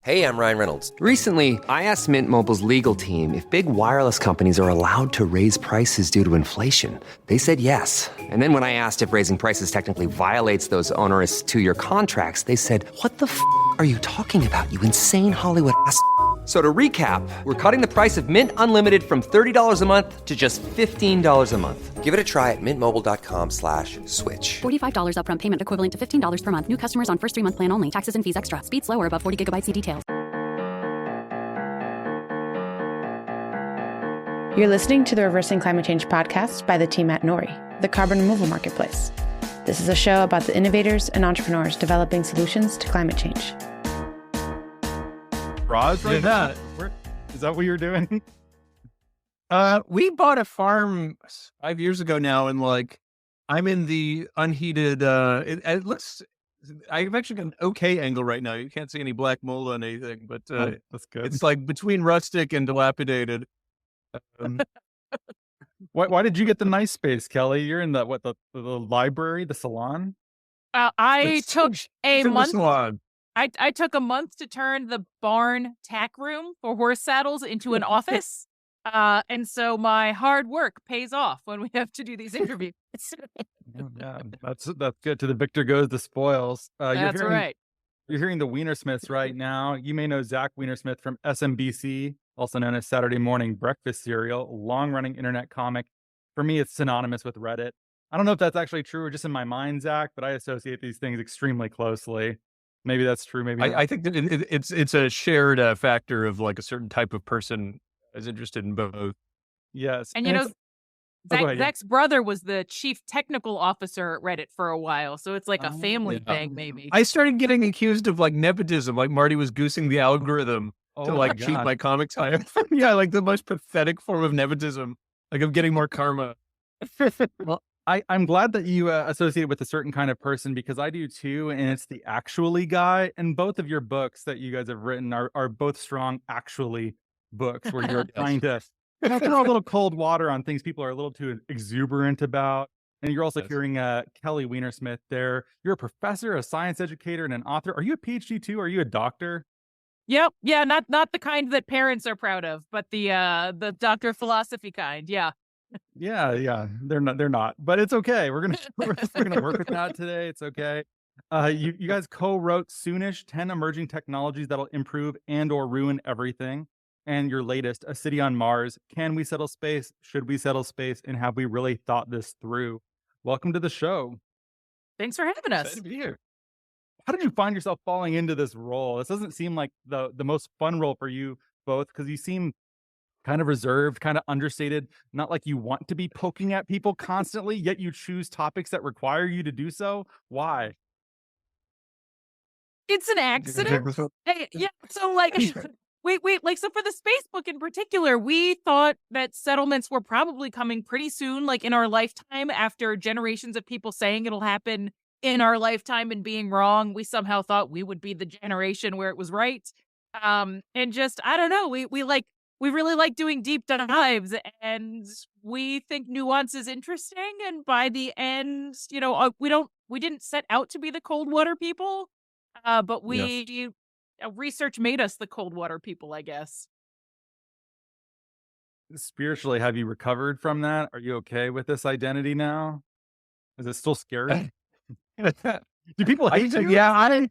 Hey, I'm Ryan Reynolds. Recently, I asked Mint Mobile's legal team if big wireless companies are allowed to raise prices due to inflation. They said yes. And then when I asked if raising prices technically violates those onerous two-year contracts, they said, "What the f*** are you talking about, you insane Hollywood ass?" So to recap, we're cutting the price of Mint Unlimited from $30 a month to just $15 a month. Give it a try at mintmobile.com/switch. $45 upfront payment equivalent to $15 per month. New customers on first 3-month plan only. Taxes and fees extra. Speed slower above 40 gigabytes. See details. You're listening to the Reversing Climate Change podcast by the team at Nori, the carbon removal marketplace. This is a show about the innovators and entrepreneurs developing solutions to climate change. Roz, right? Is that what you're doing? We bought a farm 5 years ago now, and I'm in the unheated. It looks. I've actually got an okay angle right now. You can't see any black mold on anything, but that's good. it's like between rustic and dilapidated. Why did you get the nice space, Kelly? You're in the library, the salon. I took a month. Salon. I took a month to turn the barn tack room for horse saddles into an office. And so my hard work pays off when we have to do these interviews. Yeah, that's good. To the victor goes the spoils. That's right. You're hearing the Weinersmiths right now. You may know Zach Weinersmith from SMBC, also known as Saturday Morning Breakfast Cereal, long-running internet comic. For me, it's synonymous with Reddit. I don't know if that's actually true or just in my mind, Zach, but I associate these things extremely closely. Maybe that's true. Maybe I think that it's a shared factor of like a certain type of person is interested in both. Yes. And Zach's brother was the chief technical officer at Reddit for a while. So it's like a family thing, maybe. I started getting accused of like nepotism, like Marty was goosing the algorithm to cheat my comic time. Yeah, like the most pathetic form of nepotism. Like I'm getting more karma. Well, I'm glad that you associate with a certain kind of person because I do too, and it's the actually guy. And both of your books that you guys have written are both strong actually books where you're trying to throw a little cold water on things people are a little too exuberant about. And you're also hearing Kelly Weinersmith there. You're a professor, a science educator, and an author. Are you a PhD too? Are you a doctor? Yep. Yeah, not the kind that parents are proud of, but the doctor of philosophy kind. Yeah. Yeah, they're not, but it's okay. We're gonna work with that today. It's okay. You guys co-wrote Soonish: 10 Emerging Technologies That'll Improve and/or Ruin Everything, and your latest, A City on Mars: Can We Settle Space? Should we settle space? And have we really thought this through? Welcome to the show. Thanks for having us. Excited to be here. How did you find yourself falling into this role? This doesn't seem like the most fun role for you both because you seem kind of reserved, kind of understated, not like you want to be poking at people constantly, yet you choose topics that require you to do so. Why? It's an accident. Hey, yeah. So wait. So for the space book in particular, we thought that settlements were probably coming pretty soon, like in our lifetime, after generations of people saying it'll happen in our lifetime and being wrong. We somehow thought we would be the generation where it was right. And just, I don't know. We really like doing deep dives, and we think nuance is interesting. And by the end, we didn't set out to be the cold water people, but research made us the cold water people, I guess. Spiritually, have you recovered from that? Are you okay with this identity now? Is it still scary? Do people hate you? Yeah,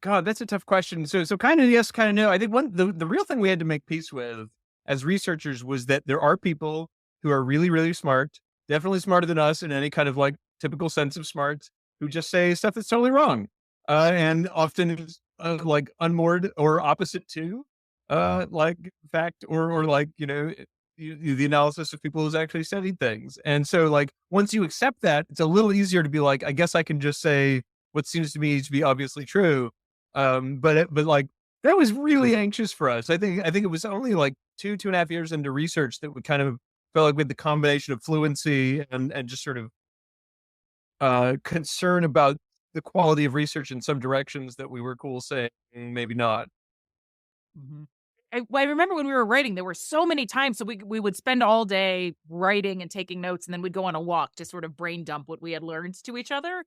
God, that's a tough question. So kind of yes, kind of no. I think the real thing we had to make peace with as researchers was that there are people who are really, really smart, definitely smarter than us in any kind of like typical sense of smart, who just say stuff that's totally wrong, and often is like unmoored or opposite to like fact or like the analysis of people who's actually studied things. And so like once you accept that, it's a little easier to be like, I guess I can just say what seems to me to be obviously true. But like that was really anxious for us. I think it was only like 2.5 years into research that we kind of felt like with the combination of fluency and just sort of concern about the quality of research in some directions that we were cool saying maybe not. Mm-hmm. I remember when we were writing, there were so many times. So we would spend all day writing and taking notes, and then we'd go on a walk to sort of brain dump what we had learned to each other.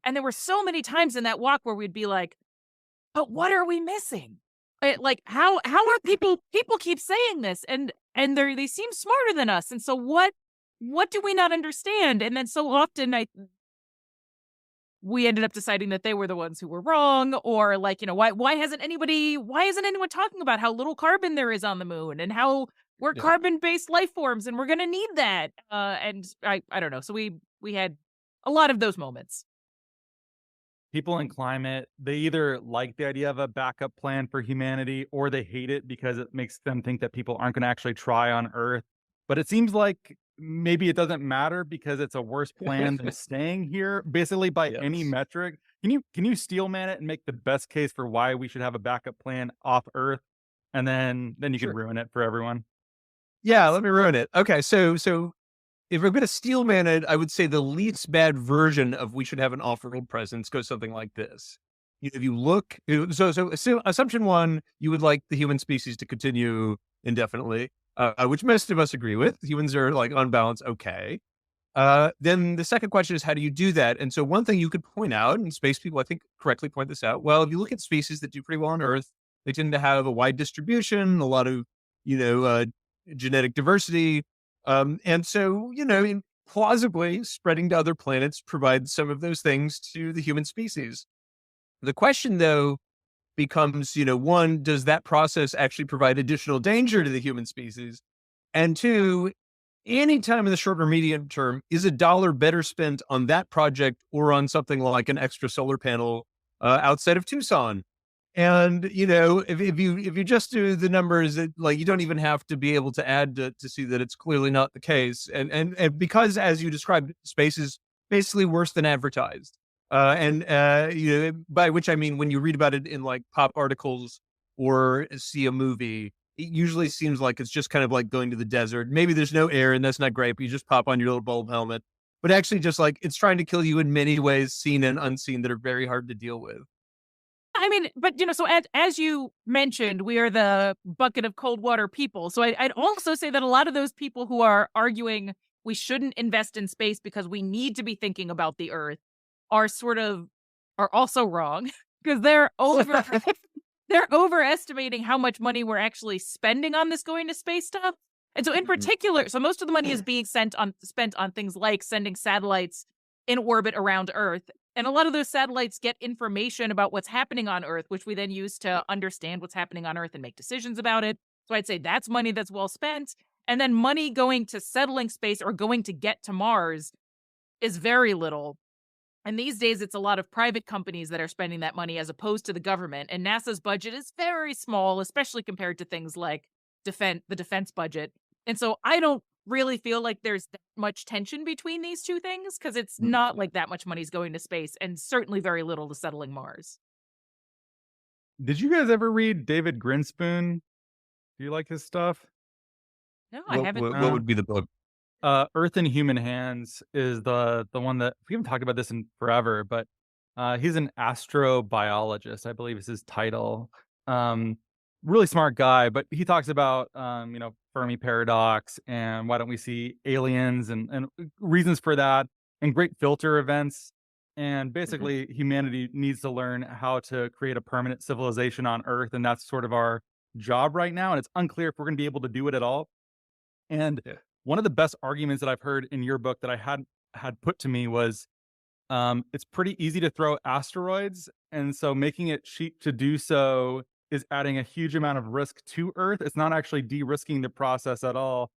And there were so many times in that walk where we'd be like, but what are we missing? Like how are people keep saying this and they seem smarter than us. And so what do we not understand? And then so often we ended up deciding that they were the ones who were wrong, or like, why isn't anyone talking about how little carbon there is on the moon and how we're carbon-based life forms and we're going to need that. And I don't know. So we had a lot of those moments. People in climate, they either like the idea of a backup plan for humanity or they hate it because it makes them think that people aren't going to actually try on Earth. But it seems like maybe it doesn't matter because it's a worse plan than staying here, basically by any metric. Can you steel man it and make the best case for why we should have a backup plan off Earth? And then you can ruin it for everyone. Yeah, let me ruin it. Okay, so if we're going to steel man it, I would say the least bad version of we should have an off-world presence goes something like this. If you look, so assumption one, you would like the human species to continue indefinitely, which most of us agree with. Humans are like on balance, okay. Then the second question is, how do you do that? And so one thing you could point out, and space people, I think, correctly point this out. Well, if you look at species that do pretty well on Earth, they tend to have a wide distribution, a lot of, genetic diversity. And so, plausibly spreading to other planets provides some of those things to the human species. The question, though, becomes, one, does that process actually provide additional danger to the human species? And two, any time in the short or medium term, is $1 better spent on that project or on something like an extra solar panel outside of Tucson? And, if you just do the numbers, you don't even have to be able to add to see that it's clearly not the case. And because, as you described, space is basically worse than advertised. By which I mean, when you read about it in like pop articles or see a movie, it usually seems like it's just kind of like going to the desert. Maybe there's no air and that's not great, but you just pop on your little bulb helmet. But actually just like it's trying to kill you in many ways, seen and unseen, that are very hard to deal with. I mean, but, so as you mentioned, we are the bucket of cold water people. So I'd also say that a lot of those people who are arguing we shouldn't invest in space because we need to be thinking about the Earth are also wrong because they're overestimating how much money we're actually spending on this going to space stuff. And so in particular, so most of the money is being spent on things like sending satellites in orbit around Earth. And a lot of those satellites get information about what's happening on Earth, which we then use to understand what's happening on Earth and make decisions about it. So I'd say that's money that's well spent. And then money going to settling space or going to get to Mars is very little. And these days, it's a lot of private companies that are spending that money as opposed to the government. And NASA's budget is very small, especially compared to things like the defense budget. And so I don't really feel like there's that much tension between these two things because it's not like that much money's going to space and certainly very little to settling Mars. Did you guys ever read David Grinspoon? Do you like his stuff? No, I haven't. What would be the book? Earth in Human Hands is the one that we haven't talked about this in forever, but he's an astrobiologist, I believe is his title. Really smart guy, but he talks about Fermi paradox and why don't we see aliens and reasons for that and great filter events. And basically humanity needs to learn how to create a permanent civilization on Earth, and that's sort of our job right now, and it's unclear if we're going to be able to do it at all. And one of the best arguments that I've heard in your book that I had put to me was it's pretty easy to throw asteroids, and so making it cheap to do so is adding a huge amount of risk to Earth. It's not actually de-risking the process at all.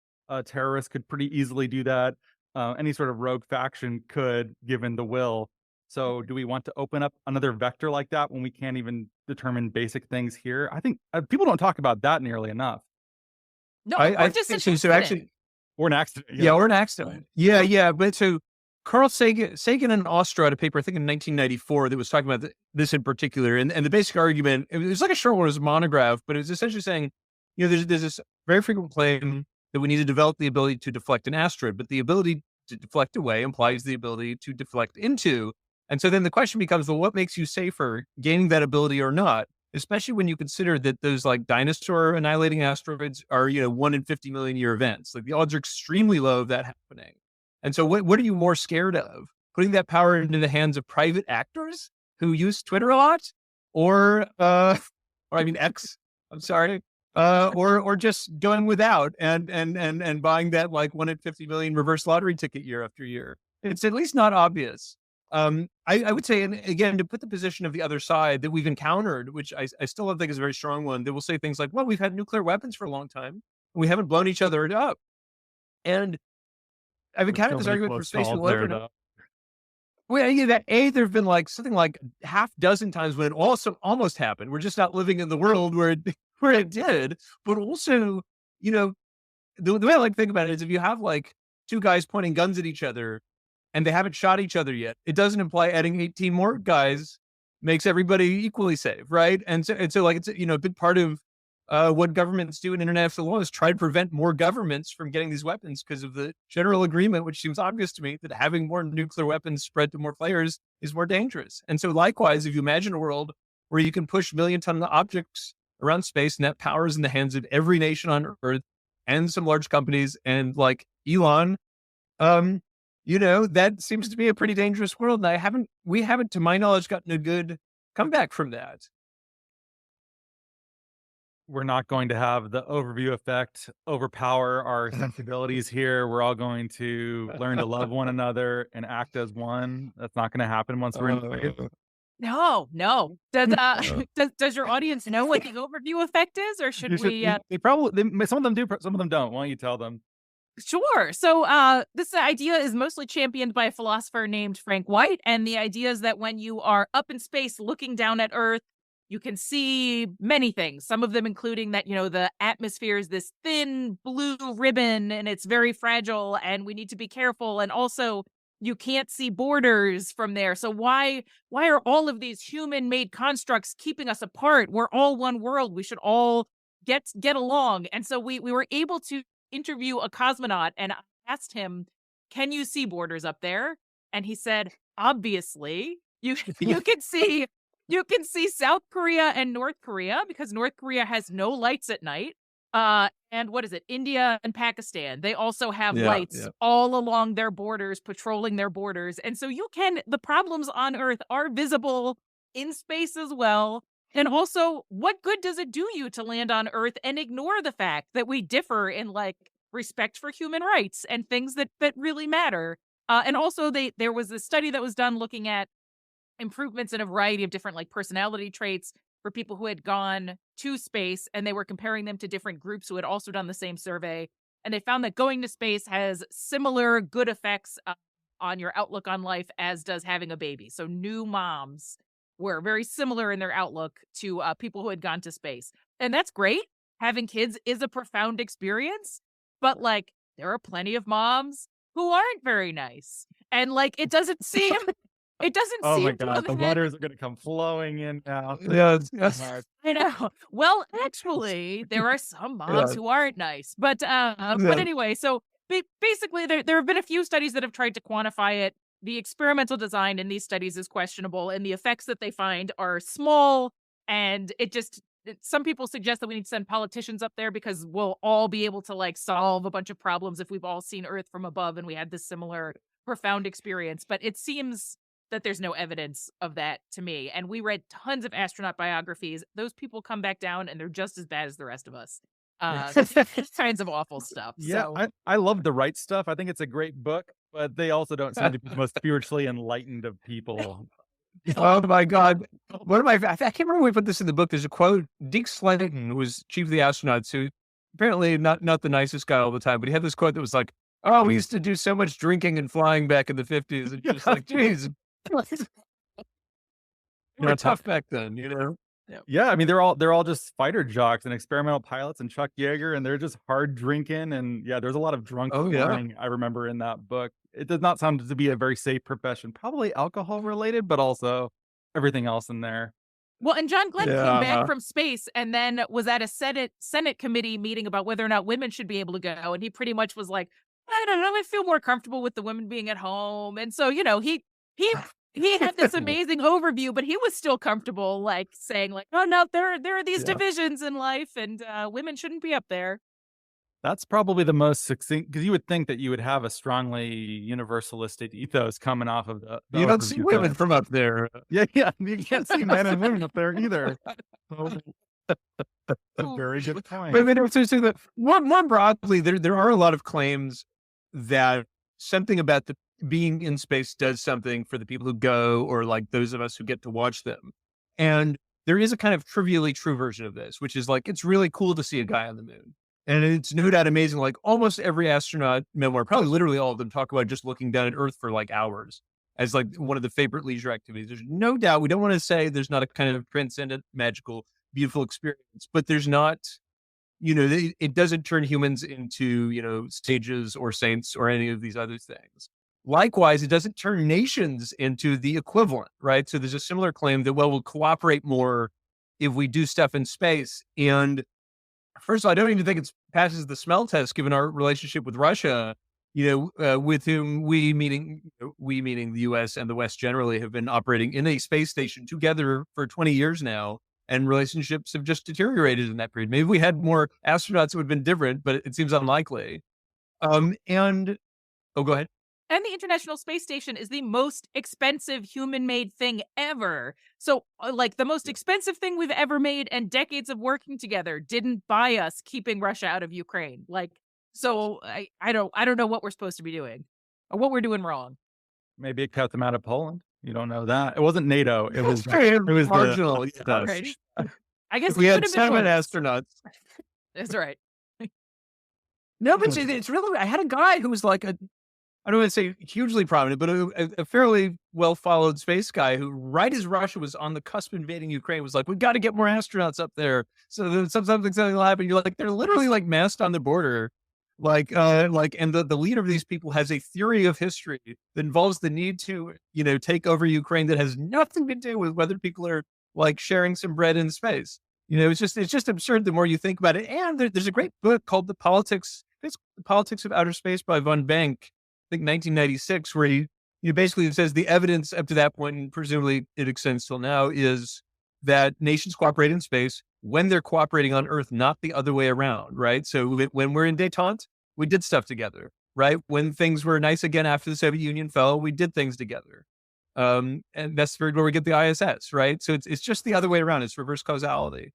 Terrorists could pretty easily do that. Any sort of rogue faction could, given the will. So do we want to open up another vector like that when we can't even determine basic things here? I think people don't talk about that nearly enough. No, I just think so. Actually, or an accident. Yeah, or an accident. Yeah. But so Carl Sagan and Austro had a paper, I think in 1994, that was talking about this in particular. And the basic argument, it was like a short one, it was a monograph, but it was essentially saying, there's this very frequent claim that we need to develop the ability to deflect an asteroid, but the ability to deflect away implies the ability to deflect into. And so then the question becomes, well, what makes you safer, gaining that ability or not? Especially when you consider that those like dinosaur annihilating asteroids are, 1 in 50 million year events. Like the odds are extremely low of that happening. And so what are you more scared of? putting that power into the hands of private actors who use Twitter a lot, or I mean X. I'm sorry. Or just going without and buying that like 1 in 50 million reverse lottery ticket year after year. It's at least not obvious. I would say, and again, to put the position of the other side that we've encountered, which I still don't think is a very strong one, they will say things like, well, we've had nuclear weapons for a long time. We haven't blown each other up. And I've encountered this argument for space. Well, yeah, that there have been like something like half dozen times when it also almost happened. We're just not living in the world where it did. But also, the way I like to think about it is if you have like two guys pointing guns at each other and they haven't shot each other yet, it doesn't imply adding 18 more guys makes everybody equally safe, right? And so like it's a big part of what governments do in international law is try to prevent more governments from getting these weapons because of the general agreement, which seems obvious to me, that having more nuclear weapons spread to more players is more dangerous. And so likewise, if you imagine a world where you can push million-ton objects around space and that power is in the hands of every nation on Earth and some large companies and like Elon, that seems to be a pretty dangerous world. And we haven't, to my knowledge, gotten a good comeback from that. We're not going to have the overview effect overpower our sensibilities here. We're all going to learn to love one another and act as one. That's not going to happen once we're in space. No. Does your audience know what the overview effect is, or should we? They probably, some of them do, some of them don't. Why don't you tell them? Sure. So this idea is mostly championed by a philosopher named Frank White, and the idea is that when you are up in space looking down at Earth, you can see many things, some of them including that, the atmosphere is this thin blue ribbon and it's very fragile and we need to be careful. And also you can't see borders from there. So why are all of these human-made constructs keeping us apart? We're all one world. We should all get along. And so we were able to interview a cosmonaut and I asked him, can you see borders up there? And he said, obviously, you can see... You can see South Korea and North Korea because North Korea has no lights at night. And what is it? India and Pakistan. They also have lights all along their borders, patrolling their borders. And so the problems on Earth are visible in space as well. And also, what good does it do you to land on Earth and ignore the fact that we differ in like respect for human rights and things that really matter? And also there was this study that was done looking at improvements in a variety of different like personality traits for people who had gone to space, and they were comparing them to different groups who had also done the same survey. And they found that going to space has similar good effects on your outlook on life as does having a baby. So new moms were very similar in their outlook to people who had gone to space. And that's great. Having kids is a profound experience, but like there are plenty of moms who aren't very nice. And like it doesn't seem Oh my God, the letters are going to come flowing in now. Yes. I know. Well, actually, there are some moms who aren't nice. But anyway, so basically, there have been a few studies that have tried to quantify it. The experimental design in these studies is questionable, and the effects that they find are small. And some people suggest that we need to send politicians up there because we'll all be able to like solve a bunch of problems if we've all seen Earth from above and we had this similar profound experience. But it seems that there's no evidence of that to me. And we read tons of astronaut biographies. Those people come back down and they're just as bad as the rest of us. Kinds of awful stuff. Yeah, so. I love the right stuff. I think it's a great book, but they also don't seem to be the most spiritually enlightened of people. Oh my God. I can't remember when we put this in the book. There's a quote. Deke Slayton, who was chief of the astronauts, who apparently not the nicest guy all the time, but he had this quote that was like, oh, we used to do so much drinking and flying back in the 50s. And just like, geez. We're tough back then, Yeah, I mean they're all just fighter jocks and experimental pilots and Chuck Yeager, and they're just hard drinking, and there's a lot of drunk flying. I remember in that book. It does not sound to be a very safe profession, probably alcohol related, but also everything else in there. Well, and John Glenn came back from space and then was at a Senate committee meeting about whether or not women should be able to go, and he pretty much was like, I don't know, I feel more comfortable with the women being at home, and so he had this amazing overview, but he was still comfortable, like saying, like, "Oh no, there are these divisions in life, and women shouldn't be up there." That's probably the most succinct, because you would think that you would have a strongly universalistic ethos coming off of the You don't see overview women book. from up there. Yeah, you can't see men and women up there either. So, a very good point. But I mean, so that more broadly, there are a lot of claims that something about the being in space does something for the people who go, or like those of us who get to watch them. And there is a kind of trivially true version of this, which is like, it's really cool to see a guy on the moon. And it's no doubt amazing. Like almost every astronaut memoir, probably literally all of them, talk about just looking down at Earth for like hours as like one of the favorite leisure activities. There's no doubt, we don't want to say there's not a kind of transcendent, magical, beautiful experience, but there's not, it doesn't turn humans into, sages or saints or any of these other things. Likewise, it doesn't turn nations into the equivalent, right? So there's a similar claim that, well, we'll cooperate more if we do stuff in space. And first of all, I don't even think it passes the smell test, given our relationship with Russia, with whom we meaning the U.S. and the West generally have been operating in a space station together for 20 years now. And relationships have just deteriorated in that period. Maybe we had more astronauts, it would have been different, but it seems unlikely. Go ahead. And the International Space Station is the most expensive human-made thing ever. So, like, the most expensive thing we've ever made, and decades of working together didn't buy us keeping Russia out of Ukraine. Like, so I don't know what we're supposed to be doing, or what we're doing wrong. Maybe it cut them out of Poland. You don't know that. It wasn't NATO. It was marginal. Right. I guess we it had could have been 7 worse. astronauts. That's right. No, but it's really, I had a guy who was like I don't want to say hugely prominent, but a fairly well-followed space guy who, right as Russia was on the cusp of invading Ukraine, was like, we've got to get more astronauts up there. So that something will happen. You're like, they're literally like massed on the border. And the leader of these people has a theory of history that involves the need to, take over Ukraine that has nothing to do with whether people are like sharing some bread in space. It's just absurd the more you think about it. And there's a great book called The Politics of Outer Space by Von Bank, I think 1996, where he basically says the evidence up to that point, and presumably it extends till now, is that nations cooperate in space when they're cooperating on Earth, not the other way around, right? So when we're in détente, we did stuff together, right? When things were nice again after the Soviet Union fell, we did things together. And that's where we get the ISS, right? So it's just the other way around. It's reverse causality.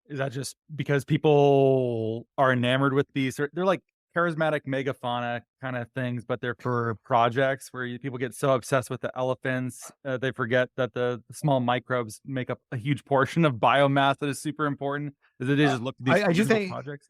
Is that just because people are enamored with these? They're like charismatic megafauna kind of things, but they're for projects where people get so obsessed with the elephants, they forget that the small microbes make up a huge portion of biomass that is super important. Is it just look at these projects?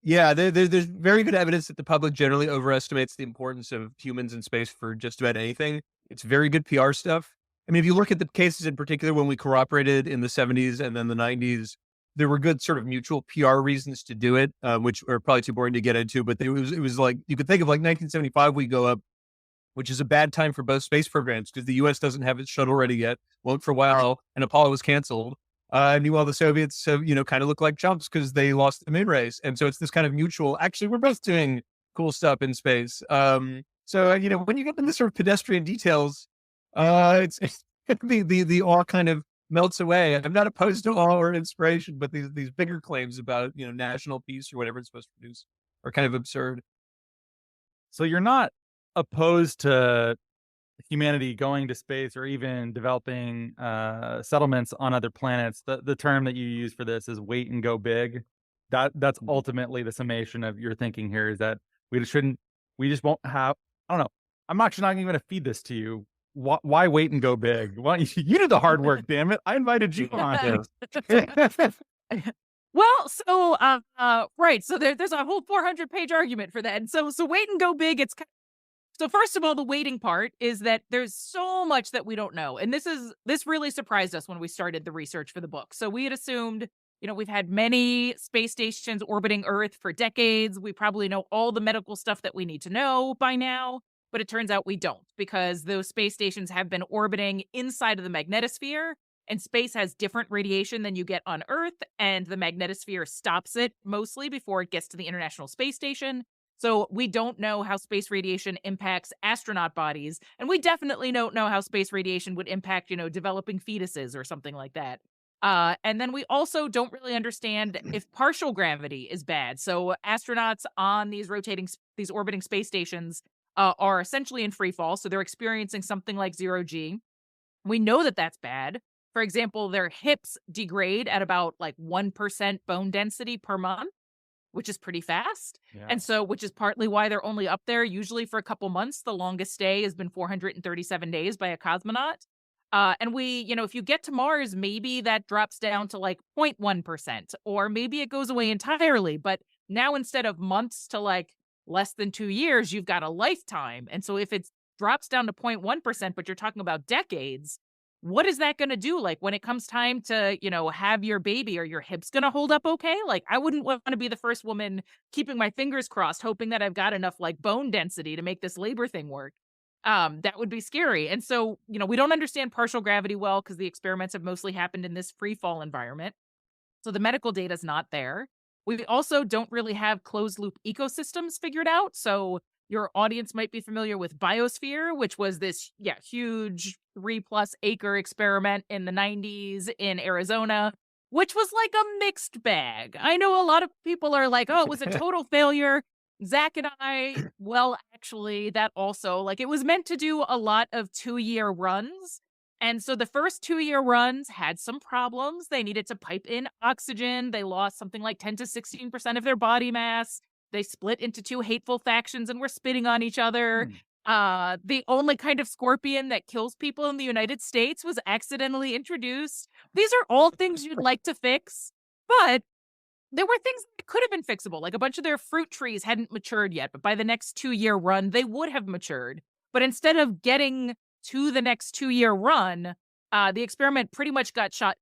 Yeah, there's very good evidence that the public generally overestimates the importance of humans in space for just about anything. It's very good PR stuff. I mean, if you look at the cases in particular when we cooperated in the 70s and then the 90s, there were good sort of mutual PR reasons to do it, which are probably too boring to get into. But it was like, you could think of like 1975, we go up, which is a bad time for both space programs because the U.S. doesn't have its shuttle ready yet, won't for a while, and Apollo was canceled. Meanwhile, the Soviets, kind of look like chumps because they lost the moon race. And so it's this kind of mutual, actually, we're both doing cool stuff in space. When you get into the sort of pedestrian details, it's the awe kind of melts away. I'm not opposed to awe or inspiration, but these bigger claims about, national peace or whatever it's supposed to produce are kind of absurd. So you're not opposed to humanity going to space or even developing settlements on other planets. The term that you use for this is wait and go big. That's ultimately the summation of your thinking here, is that we just won't have, I don't know. I'm actually not even going to feed this to you. Why wait and go big? Why, you did the hard work, damn it. I invited you on. Well, so right. So there's a whole 400-page argument for that. And so wait and go big. So first of all, the waiting part is that there's so much that we don't know. And this really surprised us when we started the research for the book. So we had assumed, we've had many space stations orbiting Earth for decades. We probably know all the medical stuff that we need to know by now. But it turns out we don't, because those space stations have been orbiting inside of the magnetosphere, and space has different radiation than you get on Earth, and the magnetosphere stops it mostly before it gets to the International Space Station. So we don't know how space radiation impacts astronaut bodies, and we definitely don't know how space radiation would impact, developing fetuses or something like that. And then we also don't really understand if partial gravity is bad. So astronauts on these orbiting space stations are essentially in free fall. So they're experiencing something like 0G. We know that that's bad. For example, their hips degrade at about like 1% bone density per month, which is pretty fast. Yeah. And so, which is partly why they're only up there usually for a couple months. The longest stay has been 437 days by a cosmonaut. And if you get to Mars, maybe that drops down to like 0.1%, or maybe it goes away entirely. But now instead of months to like less than 2 years, you've got a lifetime. And so if it drops down to 0.1%, but you're talking about decades, what is that going to do? Like when it comes time to, have your baby, are your hips going to hold up okay? Like I wouldn't want to be the first woman keeping my fingers crossed, hoping that I've got enough like bone density to make this labor thing work. That would be scary. And so, we don't understand partial gravity well because the experiments have mostly happened in this free fall environment. So the medical data is not there. We also don't really have closed loop ecosystems figured out. So your audience might be familiar with Biosphere, which was this huge 3+ acre experiment in the 90s in Arizona, which was like a mixed bag. I know a lot of people are like, oh, it was a total failure. Zach and I, well, actually, that also, like, it was meant to do a lot of 2-year runs. And so the first 2-year runs had some problems. They needed to pipe in oxygen. They lost something like 10 to 16% of their body mass. They split into 2 hateful factions and were spitting on each other. The only kind of scorpion that kills people in the United States was accidentally introduced. These are all things you'd like to fix, but there were things that could have been fixable. Like a bunch of their fruit trees hadn't matured yet, but by the next 2-year run, they would have matured. But instead of getting to the next 2-year run, the experiment pretty much got shut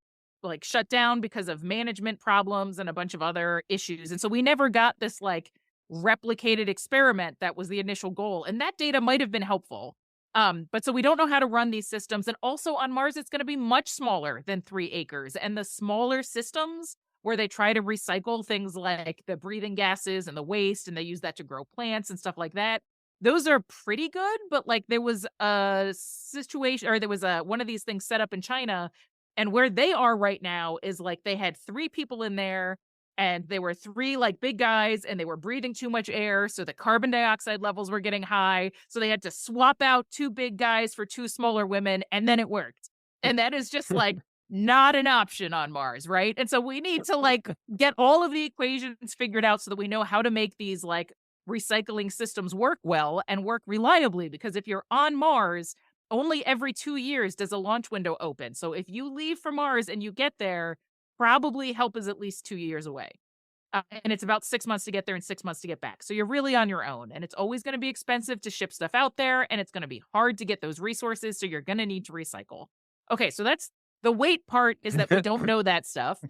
down because of management problems and a bunch of other issues. And so we never got this like replicated experiment that was the initial goal. And that data might have been helpful. But so we don't know how to run these systems. And also on Mars, it's going to be much smaller than 3 acres. And the smaller systems where they try to recycle things like the breathing gases and the waste, and they use that to grow plants and stuff like that. Those are pretty good, but like there was a situation, or there was one of these things set up in China, and where they are right now is like they had 3 people in there, and they were 3 like big guys, and they were breathing too much air, so the carbon dioxide levels were getting high, so they had to swap out 2 big guys for 2 smaller women, and then it worked. And that is just like not an option on Mars, right? And so we need to like get all of the equations figured out so that we know how to make these like recycling systems work well and work reliably. Because if you're on Mars, only every 2 years does a launch window open. So if you leave for Mars and you get there, probably help is at least 2 years away. And it's about 6 months to get there and 6 months to get back. So you're really on your own, and it's always going to be expensive to ship stuff out there, and it's going to be hard to get those resources. So you're going to need to recycle. Okay, so that's the wait part, is that we don't know that stuff.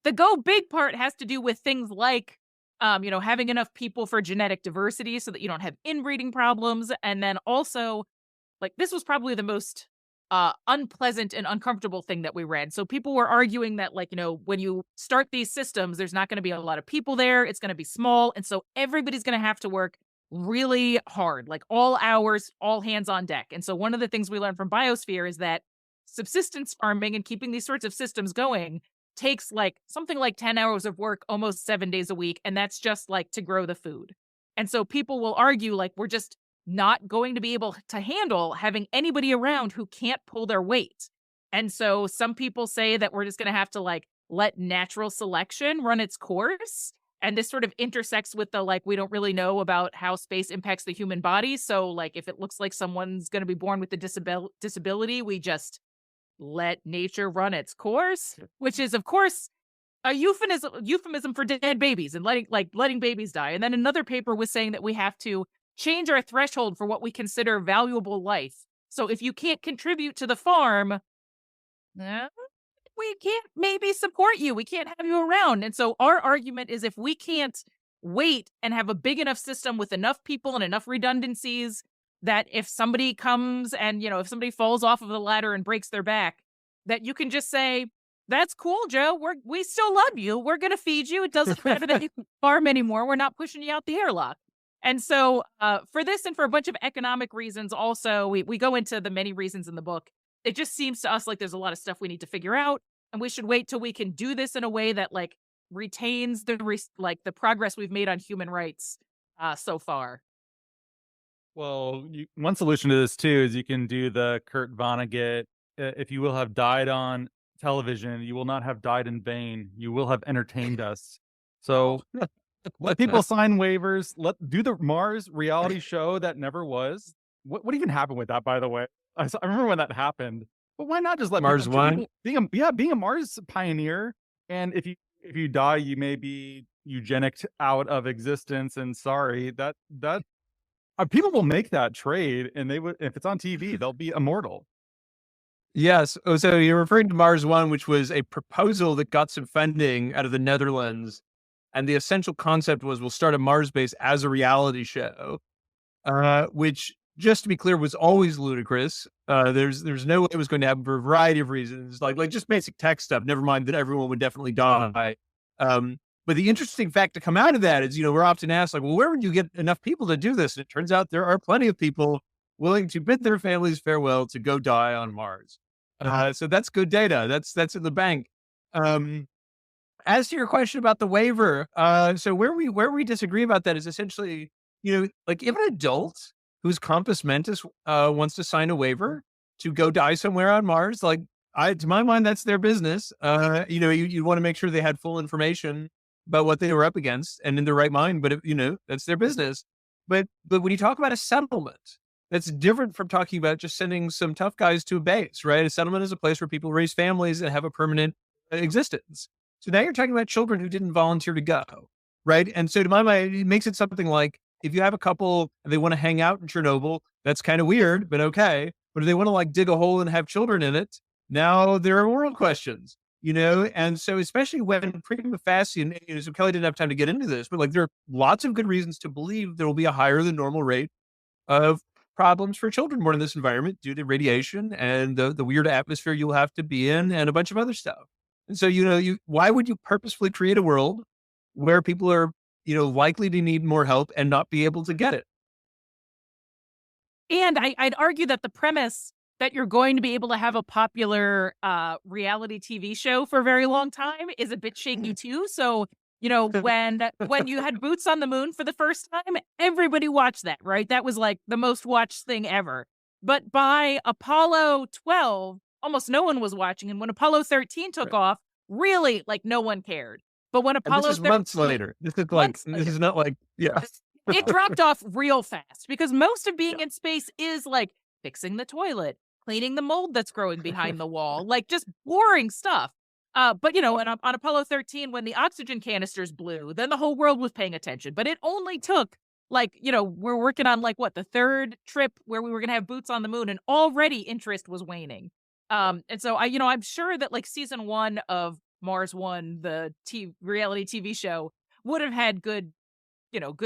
The go big part has to do with things like, having enough people for genetic diversity so that you don't have inbreeding problems. And then also, like, this was probably the most unpleasant and uncomfortable thing that we read. So people were arguing that, like, when you start these systems, there's not going to be a lot of people there. It's going to be small. And so everybody's going to have to work really hard, like all hours, all hands on deck. And so one of the things we learned from Biosphere is that subsistence farming and keeping these sorts of systems going takes like something like 10 hours of work almost 7 days a week. And that's just like to grow the food. And so people will argue like we're just not going to be able to handle having anybody around who can't pull their weight. And so some people say that we're just going to have to like let natural selection run its course. And this sort of intersects with the, like, we don't really know about how space impacts the human body. So like if it looks like someone's going to be born with a disability, we just let nature run its course, which is, of course, a euphemism for dead babies and letting babies die. And then another paper was saying that we have to change our threshold for what we consider valuable life. So if you can't contribute to the farm, we can't maybe support you. We can't have you around. And so our argument is if we can't wait and have a big enough system with enough people and enough redundancies that if somebody comes and, if somebody falls off of the ladder and breaks their back, that you can just say, that's cool, Joe. We still love you. We're going to feed you. It doesn't matter that you can farm anymore. We're not pushing you out the airlock. And so for this and for a bunch of economic reasons, also, we go into the many reasons in the book. It just seems to us like there's a lot of stuff we need to figure out. and we should wait till we can do this in a way that like retains the progress we've made on human rights so far. Well, one solution to this too is you can do the Kurt Vonnegut. If you will have died on television, you will not have died in vain. You will have entertained us. So let people sign waivers. Do the Mars reality show that never was. What even happened with that, by the way? I remember when that happened. But why not just let Mars people, One? being a Mars pioneer, and if you die, you may be eugenicked out of existence. And sorry, that people will make that trade, and they would, if it's on TV, they'll be immortal. Yes. Oh, so you're referring to Mars One, which was a proposal that got some funding out of the Netherlands. And the essential concept was we'll start a Mars base as a reality show, which, just to be clear, was always ludicrous. There's no way it was going to happen for a variety of reasons, like just basic tech stuff. Never mind that everyone would definitely die. But the interesting fact to come out of that is, we're often asked, like, well, where would you get enough people to do this? And it turns out there are plenty of people willing to bid their families farewell to go die on Mars. So that's good data. That's in the bank. As to your question about the waiver, so where we disagree about that is essentially, like if an adult who's compos mentis wants to sign a waiver to go die somewhere on Mars, like to my mind, that's their business. You want to make sure they had full information about what they were up against and in their right mind, but that's their business. But when you talk about a settlement, that's different from talking about just sending some tough guys to a base, right? A settlement is a place where people raise families and have a permanent existence. So now you're talking about children who didn't volunteer to go, right? And so to my mind, it makes it something like, if you have a couple and they want to hang out in Chernobyl, that's kind of weird, but okay. But if they want to like dig a hole and have children in it, now there are moral questions, And so especially when prima facie, and so Kelly didn't have time to get into this, but like there are lots of good reasons to believe there will be a higher than normal rate of problems for children born in this environment due to radiation and the weird atmosphere you'll have to be in and a bunch of other stuff. And so, why would you purposefully create a world where people are, likely to need more help and not be able to get it? And I'd argue that the premise that you're going to be able to have a popular reality TV show for a very long time is a bit shaky too. So, when you had Boots on the Moon for the first time, everybody watched that, right? That was like the most watched thing ever. But by Apollo 12, almost no one was watching. And when Apollo 13 took off, really, like no one cared. But when Apollo 13, months later, this is not like, yeah. It dropped off real fast because most of being in space is like fixing the toilet, cleaning the mold that's growing behind the wall, like just boring stuff. But, on Apollo 13, when the oxygen canisters blew, then the whole world was paying attention. But it only took we're working on the third trip where we were going to have Boots on the Moon, and already interest was waning. And so I'm sure that season 1 of Mars One, the reality TV show, would have had good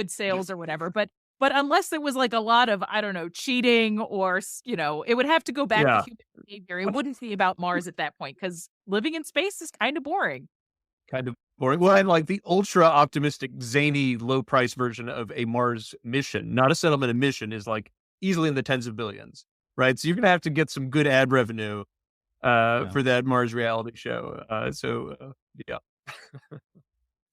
sales or whatever. But unless there was a lot of, I don't know, cheating or, it would have to go back to human behavior. It wouldn't be about Mars at that point because living in space is kind of boring. Well, and the ultra optimistic, zany, low price version of a Mars mission, not a settlement, a mission, is easily in the tens of billions, right? So you're going to have to get some good ad revenue for that Mars reality show. Yeah.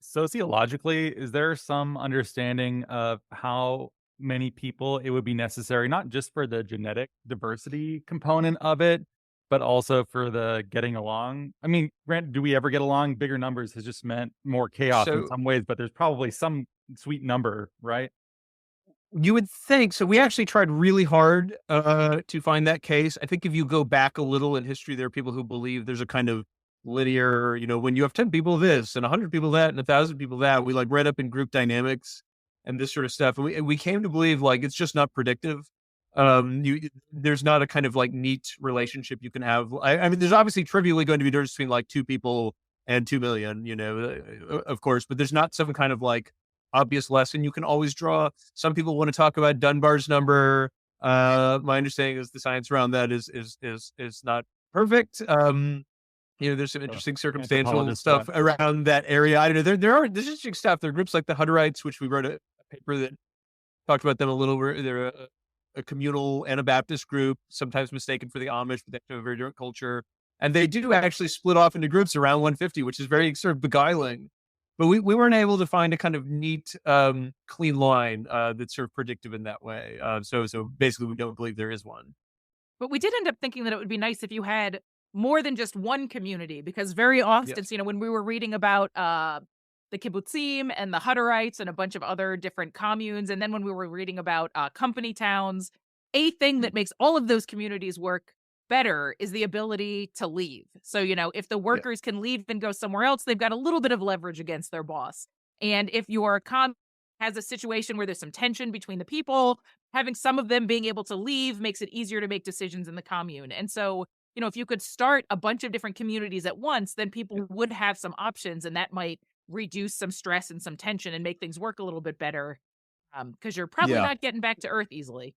Sociologically, is there some understanding of how many people it would be necessary, not just for the genetic diversity component of it, but also for the getting along? I mean, granted, do we ever get along? Bigger numbers has just meant more chaos in some ways, but there's probably some sweet number, right? You would think. So we actually tried really hard to find that case. I think if you go back a little in history, there are people who believe there's a kind of linear, when you have 10 people this and 100 people that and 1,000 people that, we read up in group dynamics and this sort of stuff. And we came to believe it's just not predictive. There's not a kind of neat relationship you can have. I mean, there's obviously trivially going to be a difference between 2 people and 2 million, of course, but there's not some kind of obvious lesson you can always draw. Some people want to talk about Dunbar's number. My understanding is the science around that is not perfect. There's some interesting circumstantial stuff around that area. I don't know. There's interesting stuff. There are groups like the Hutterites, which we wrote a paper that talked about them a little. They're a communal Anabaptist group, sometimes mistaken for the Amish, but they have a very different culture. And they do actually split off into groups around 150, which is very sort of beguiling. But we weren't able to find a kind of neat, clean line that's sort of predictive in that way. So basically, we don't believe there is one. But we did end up thinking that it would be nice if you had more than just one community, because very often, Yes. when we were reading about the kibbutzim and the Hutterites and a bunch of other different communes, and then when we were reading about company towns, a thing that makes all of those communities work better is the ability to leave. So, if the workers can leave and go somewhere else, they've got a little bit of leverage against their boss. And if your has a situation where there's some tension between the people, having some of them being able to leave makes it easier to make decisions in the commune. And so, if you could start a bunch of different communities at once, then people would have some options, and that might reduce some stress and some tension and make things work a little bit better. Because you're probably not getting back to Earth easily.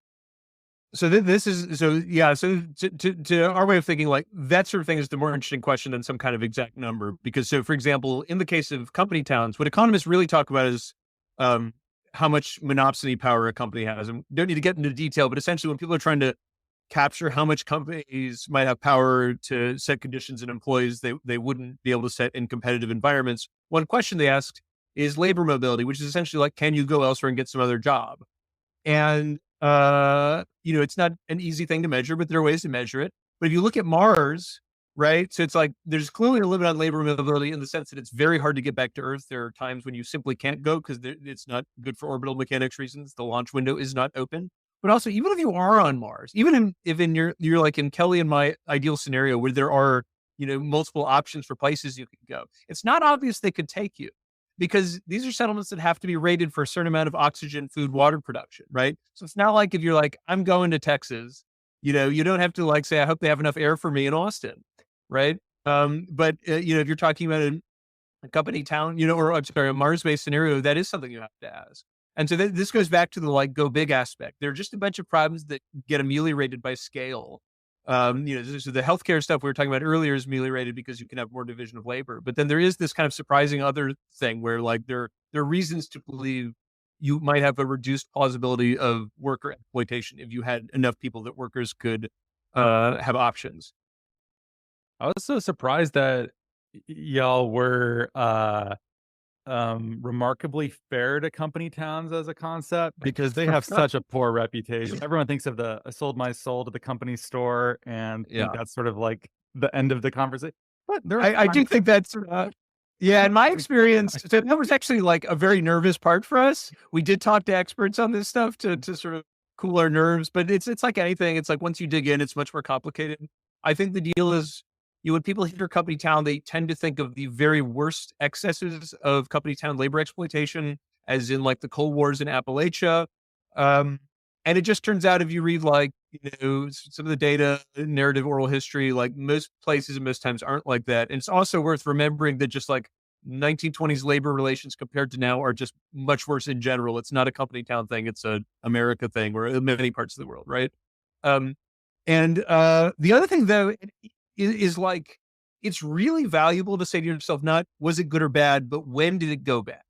So this is so to our way of thinking, like that sort of thing is the more interesting question than some kind of exact number. Because so, for example, in the case of company towns, what economists really talk about is how much monopsony power a company has. And don't need to get into detail, but essentially when people are trying to capture how much companies might have power to set conditions in employees they wouldn't be able to set in competitive environments, one question they asked is labor mobility, which is essentially like, can you go elsewhere and get some other job? And it's not an easy thing to measure, but there are ways to measure it. But if you look at Mars, right? So it's like, there's clearly a limit on labor mobility in the sense that it's very hard to get back to Earth. There are times when you simply can't go because it's not good for orbital mechanics reasons. The launch window is not open. But also, even if you are on Mars, even if you're like in Kelly and my ideal scenario where there are, multiple options for places you could go, it's not obvious they could take you. Because these are settlements that have to be rated for a certain amount of oxygen, food, water production, right? So it's not like if you're like, I'm going to Texas, you don't have to like say, I hope they have enough air for me in Austin, right? But if you're talking about a company town, or I'm sorry, a Mars-based scenario, that is something you have to ask. And so this goes back to the like go big aspect. There are just a bunch of problems that get ameliorated by scale. So the healthcare stuff we were talking about earlier is ameliorated because you can have more division of labor. But then there is this kind of surprising other thing where like there are reasons to believe you might have a reduced plausibility of worker exploitation if you had enough people that workers could have options. I was so surprised that y'all were remarkably fair to company towns as a concept, because they have such a poor reputation. Everyone thinks of I sold my soul to the company store, and that's sort of like the end of the conversation. But I do think that's in my experience, so that was actually like a very nervous part for us. We did talk to experts on this stuff to sort of cool our nerves, but it's like anything. It's like once you dig in, it's much more complicated. I think the deal is, when people hear company town, they tend to think of the very worst excesses of company town labor exploitation, as in like the Cold Wars in Appalachia. And it just turns out, if you read like, some of the data, narrative, oral history, like most places and most times aren't like that. And it's also worth remembering that just like 1920s labor relations compared to now are just much worse in general. It's not a company town thing. It's a America thing, or in many parts of the world. Right. And the other thing though, is like, it's really valuable to say to yourself, not was it good or bad, but when did it go bad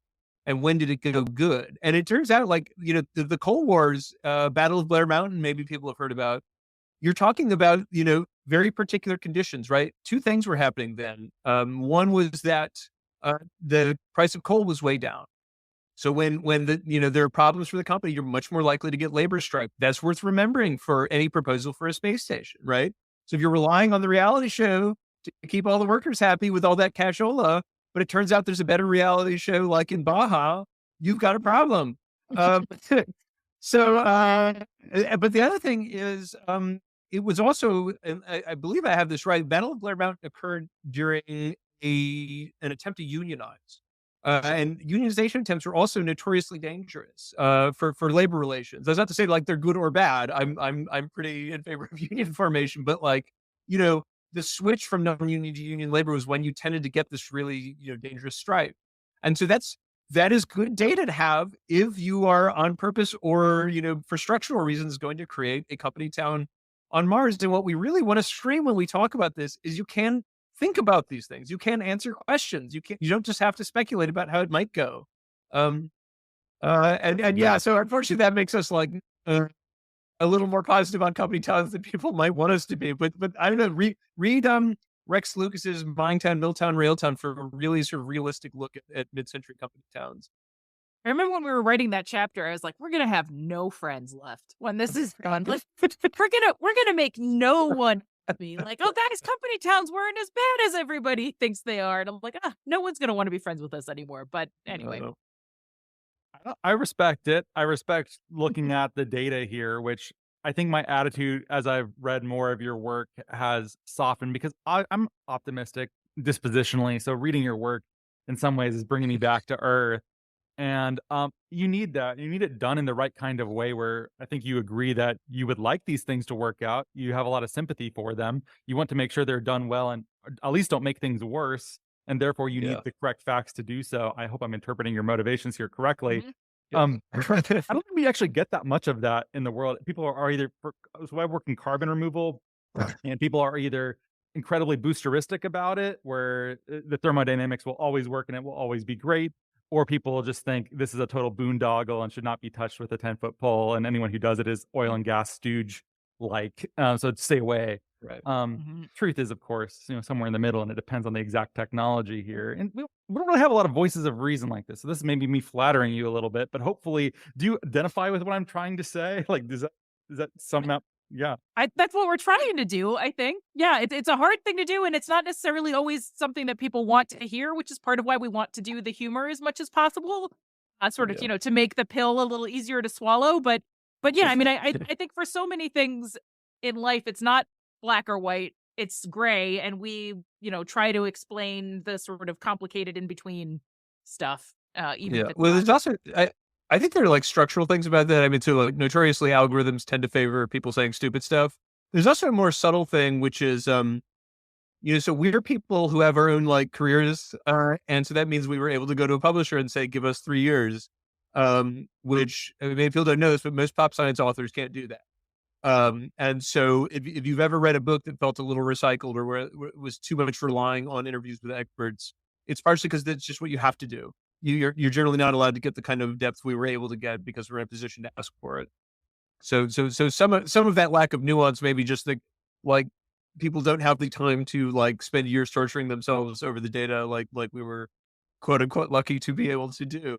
and when did it go good? And it turns out like, the Cold Wars, Battle of Blair Mountain, maybe people have heard about, you're talking about, very particular conditions, right? Two things were happening then. One was that the price of coal was way down. So when there are problems for the company, you're much more likely to get labor strike. That's worth remembering for any proposal for a space station, right? So if you're relying on the reality show to keep all the workers happy with all that cashola, but it turns out there's a better reality show like in Baja, you've got a problem. But the other thing is, it was also, and I believe I have this right, Battle of Blair Mountain occurred during an attempt to unionize. And unionization attempts are also notoriously dangerous for labor relations. That's not to say like they're good or bad. I'm pretty in favor of union formation, but like, the switch from non-union to union labor was when you tended to get this really dangerous strife. And so that is good data to have if you are on purpose or for structural reasons going to create a company town on Mars. And what we really want to scream when we talk about this is you can think about these things. You can answer questions. You don't just have to speculate about how it might go. So unfortunately that makes us like a little more positive on company towns than people might want us to be. But I don't know, read Rex Lucas's Buyingtown, Milltown, Railtown for a really sort of realistic look at mid-century company towns. I remember when we were writing that chapter, I was like, we're gonna have no friends left when this is done. Like, we're gonna make no one be like, oh guys, company towns weren't as bad as everybody thinks they are. And I'm like, no one's gonna want to be friends with us anymore. But anyway. I respect it. I respect looking at the data here, which I think my attitude as I've read more of your work has softened because I'm optimistic dispositionally. So reading your work in some ways is bringing me back to earth. And you need that. You need it done in the right kind of way where I think you agree that you would like these things to work out. You have a lot of sympathy for them. You want to make sure they're done well and at least don't make things worse. And therefore, you need the correct facts to do so. I hope I'm interpreting your motivations here correctly. I don't think we actually get that much of that in the world. People are either, so I work in carbon removal, and people are either incredibly boosteristic about it, where the thermodynamics will always work and it will always be great, or people just think this is a total boondoggle and should not be touched with a 10-foot pole, and anyone who does it is oil and gas stooge like. So stay away. Right. Truth is, of course, somewhere in the middle, and it depends on the exact technology here. And we don't really have a lot of voices of reason like this. So this may be me flattering you a little bit, but hopefully, do you identify with what I'm trying to say? Like, does that sum up? Yeah. That's what we're trying to do, I think. Yeah, it's a hard thing to do, and it's not necessarily always something that people want to hear, which is part of why we want to do the humor as much as possible, to make the pill a little easier to swallow. But yeah, I mean, I think for so many things in life, it's not black or white, it's gray, and we, try to explain the sort of complicated in between stuff. There's also I think there are like structural things about that. I mean, so like notoriously algorithms tend to favor people saying stupid stuff. There's also a more subtle thing, which is, so we're people who have our own like careers. And so that means we were able to go to a publisher and say, give us 3 years, which I mean, people don't know this, but most pop science authors can't do that. And so if you've ever read a book that felt a little recycled or where it was too much relying on interviews with experts, it's partially because that's just what you have to do. You're generally not allowed to get the kind of depth we were able to get because we're in a position to ask for it. So some of that lack of nuance, maybe just like people don't have the time to like spend years torturing themselves over the data, like we were quote unquote lucky to be able to do.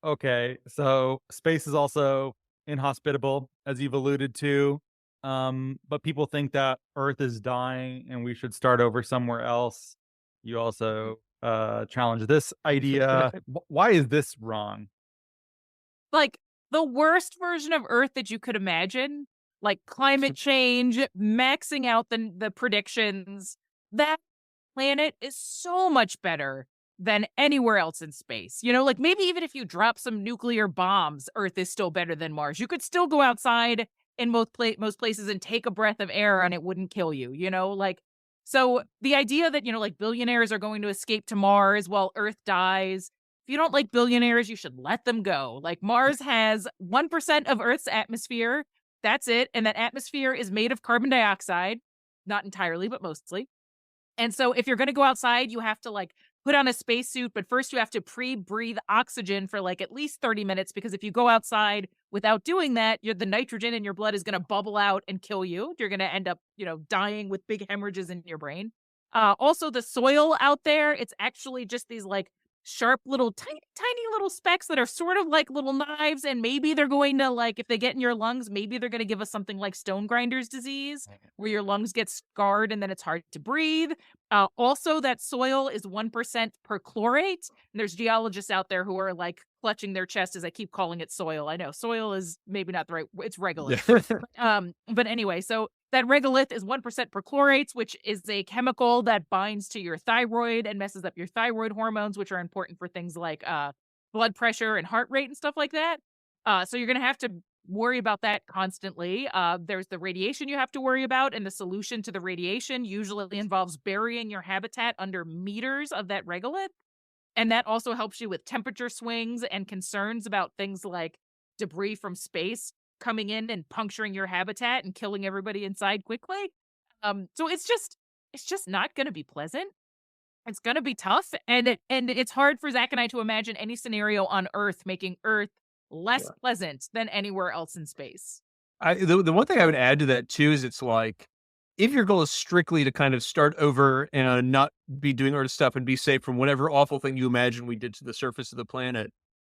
Okay. So space is also inhospitable, as you've alluded to. But people think that Earth is dying and we should start over somewhere else. You also challenge this idea. Why is this wrong? Like the worst version of Earth that you could imagine, like climate change, maxing out the predictions, that planet is so much better than anywhere else in space. Like maybe even if you drop some nuclear bombs, Earth is still better than Mars. You could still go outside in most places and take a breath of air and it wouldn't kill you, So the idea that, like billionaires are going to escape to Mars while Earth dies, if you don't like billionaires, you should let them go. Like Mars has 1% of Earth's atmosphere. That's it. And that atmosphere is made of carbon dioxide, not entirely, but mostly. And so if you're going to go outside, you have to like put on a spacesuit, but first you have to pre-breathe oxygen for like at least 30 minutes, because if you go outside without doing that, the nitrogen in your blood is going to bubble out and kill you. You're going to end up, dying with big hemorrhages in your brain. Also, the soil out there, it's actually just these like sharp little tiny little specks that are sort of like little knives, and maybe they're going to, like, if they get in your lungs, maybe they're going to give us something like stone grinders disease, where your lungs get scarred and then it's hard to breathe. Also, that soil is 1% perchlorate. And there's geologists out there who are like clutching their chest as I keep calling it soil. I know soil is maybe not the right, it's regolith. But anyway, so that regolith is 1% perchlorates, which is a chemical that binds to your thyroid and messes up your thyroid hormones, which are important for things like blood pressure and heart rate and stuff like that. So you're going to have to worry about that constantly. There's the radiation you have to worry about, and the solution to the radiation usually involves burying your habitat under meters of that regolith. And that also helps you with temperature swings and concerns about things like debris from space coming in and puncturing your habitat and killing everybody inside quickly. So it's just not going to be pleasant. It's going to be tough. And it's hard for Zach and I to imagine any scenario on Earth making Earth less pleasant than anywhere else in space. The one thing I would add to that too is it's like, if your goal is strictly to kind of start over and not be doing Earth stuff and be safe from whatever awful thing you imagine we did to the surface of the planet,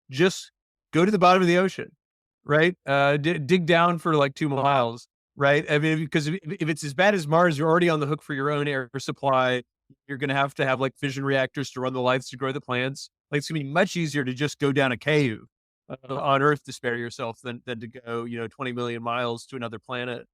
just go to the bottom of the ocean, right? Dig down for like 2 miles, right? I mean, because if it's as bad as Mars, you're already on the hook for your own air supply. You're going to have like fission reactors to run the lights to grow the plants. Like, it's going to be much easier to just go down a cave on Earth to spare yourself than to go, 20 million miles to another planet.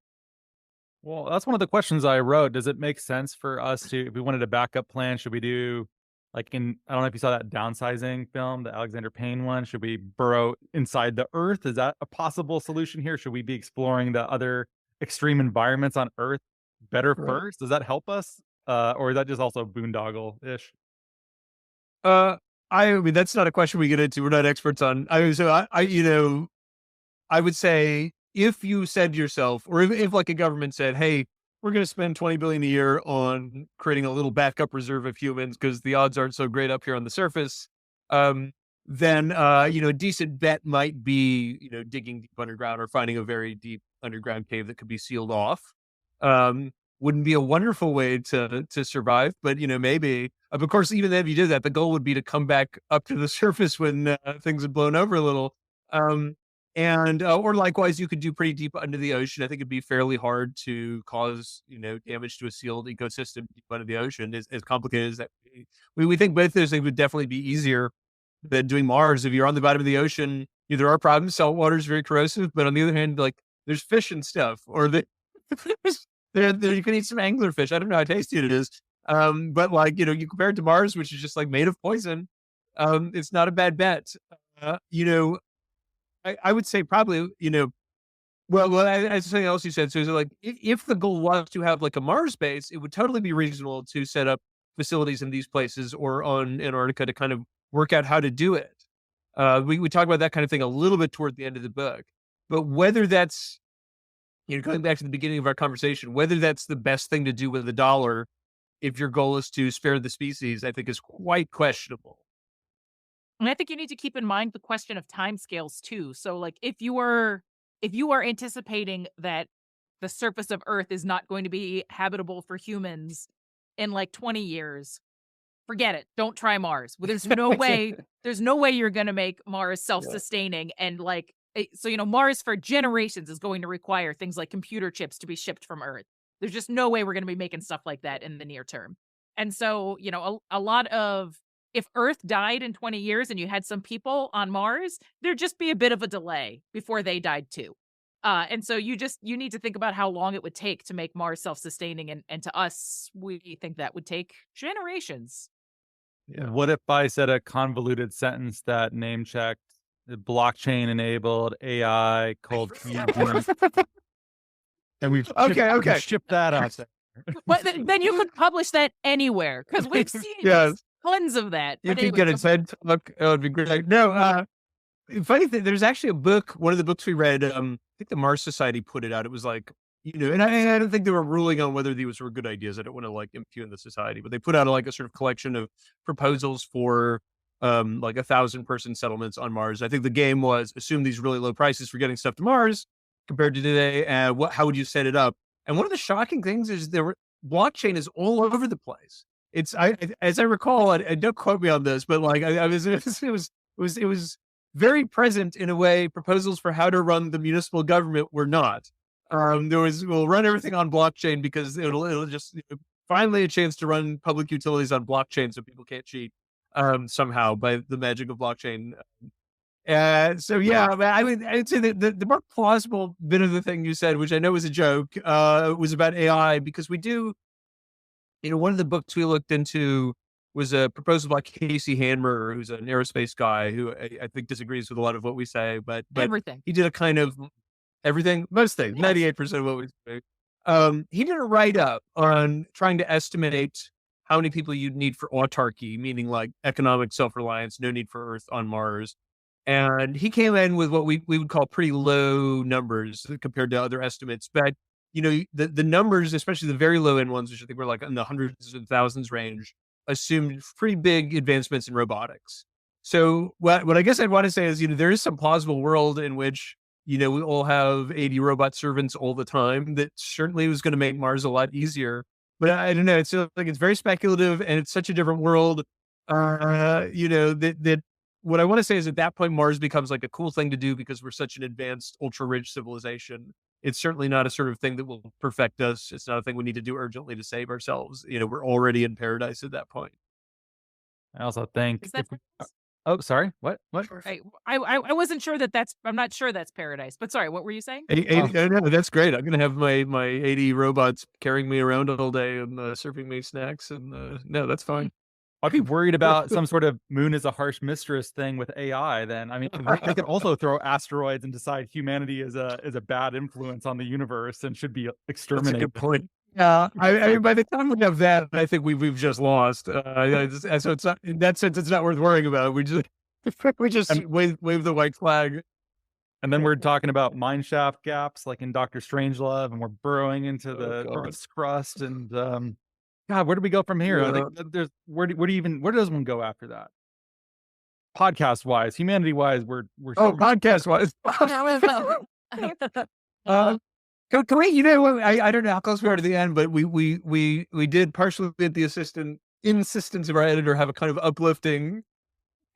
Well, that's one of the questions I wrote. Does it make sense for us to, if we wanted a backup plan, should we do like I don't know if you saw that downsizing film, the Alexander Payne one, should we burrow inside the Earth? Is that a possible solution here? Should we be exploring the other extreme environments on Earth better first? Does that help us? Or is that just also boondoggle-ish? I mean, that's not a question we get into. We're not experts on. I would say, if you said to yourself, or if like a government said, "Hey, we're going to spend 20 billion a year on creating a little backup reserve of humans because the odds aren't so great up here on the surface," then a decent bet might be digging deep underground or finding a very deep underground cave that could be sealed off. Wouldn't be a wonderful way to survive, but maybe. Of course, even if you did that, the goal would be to come back up to the surface when things had blown over a little. Or likewise, you could do pretty deep under the ocean. I think it'd be fairly hard to cause damage to a sealed ecosystem deep under the ocean. As complicated as that, we think both those things would definitely be easier than doing Mars. If you're on the bottom of the ocean, there are problems. Salt water is very corrosive, but on the other hand, like, there's fish and stuff, or there you can eat some anglerfish. I don't know how tasty it is. But like, you compare it to Mars, which is just like made of poison. It's not a bad bet. I would say probably, as something else you said, so is it like, if the goal was to have like a Mars base, it would totally be reasonable to set up facilities in these places or on Antarctica to kind of work out how to do it. We talk about that kind of thing a little bit toward the end of the book, but whether that's, going back to the beginning of our conversation, whether that's the best thing to do with the dollar, if your goal is to spare the species, I think is quite questionable. And I think you need to keep in mind the question of timescales too. So like, if you are anticipating that the surface of Earth is not going to be habitable for humans in like 20 years, forget it. Don't try Mars. Well, there's no way you're going to make Mars self-sustaining. And like, so, Mars for generations is going to require things like computer chips to be shipped from Earth. There's just no way we're going to be making stuff like that in the near term. And so, a lot of, if Earth died in 20 years and you had some people on Mars, there'd just be a bit of a delay before they died too. And so you need to think about how long it would take to make Mars self-sustaining. And to us, we think that would take generations. Yeah. What if I said a convoluted sentence that name checked blockchain enabled AI cold fusion? And we've shipped that out there. But then you could publish that anywhere, because we've seen tons of that. You could get a TED talk. It would be great. No, funny thing, there's actually a book, one of the books we read, I think the Mars Society put it out. It was like, and I don't think they were ruling on whether these were good ideas. I don't want to like impugn the society, but they put out like a sort of collection of proposals for like 1,000-person settlements on Mars. I think the game was assume these really low prices for getting stuff to Mars compared to today. How would you set it up? And one of the shocking things is blockchain is all over the place. As I recall, and don't quote me on this, but like it was very present in a way. Proposals for how to run the municipal government were not. We'll run everything on blockchain because it'll just finally a chance to run public utilities on blockchain so people can't cheat somehow by the magic of blockchain. So yeah, I mean, I'd say the more plausible bit of the thing you said, which I know was a joke, was about AI, because we do, one of the books we looked into was a proposal by Casey Handmer, who's an aerospace guy who I think disagrees with a lot of what we say, but everything. He did a kind of everything, most things, 98% of what we say. He did a write-up on trying to estimate how many people you'd need for autarky, meaning like economic self-reliance, no need for Earth on Mars. And he came in with what we would call pretty low numbers compared to other estimates. But, the numbers, especially the very low end ones, which I think were like in the hundreds of thousands range, assumed pretty big advancements in robotics. So what I guess I'd want to say is, there is some plausible world in which we all have 80 robot servants all the time. That certainly was going to make Mars a lot easier. But I don't know. It's like it's very speculative, and it's such a different world. That what I want to say is at that point, Mars becomes like a cool thing to do because we're such an advanced, ultra-rich civilization. It's certainly not a sort of thing that will perfect us. It's not a thing we need to do urgently to save ourselves. We're already in paradise at that point. I also think. Is that Oh, sorry. What? I wasn't sure I'm not sure that's paradise, but sorry, what were you saying? 80, no, that's great. I'm going to have my 80 robots carrying me around all day and serving me snacks. And no, that's fine. I'd be worried about some sort of moon is a harsh mistress thing with AI then. I mean, they could also throw asteroids and decide humanity is a bad influence on the universe and should be exterminated. That's a good point. Yeah, I mean, by the time we have that, I think we've just lost. So it's not, in that sense, it's not worth worrying about. We just wave the white flag. And then we're talking about mineshaft gaps, like in Dr. Strangelove, and we're burrowing into the Earth's crust. And God, where do we go from here? Yeah. Where does one go after that? Podcast wise, humanity wise, we're podcast wise. Can we, I don't know how close we are to the end, but we did partially at the insistence of our editor have a kind of uplifting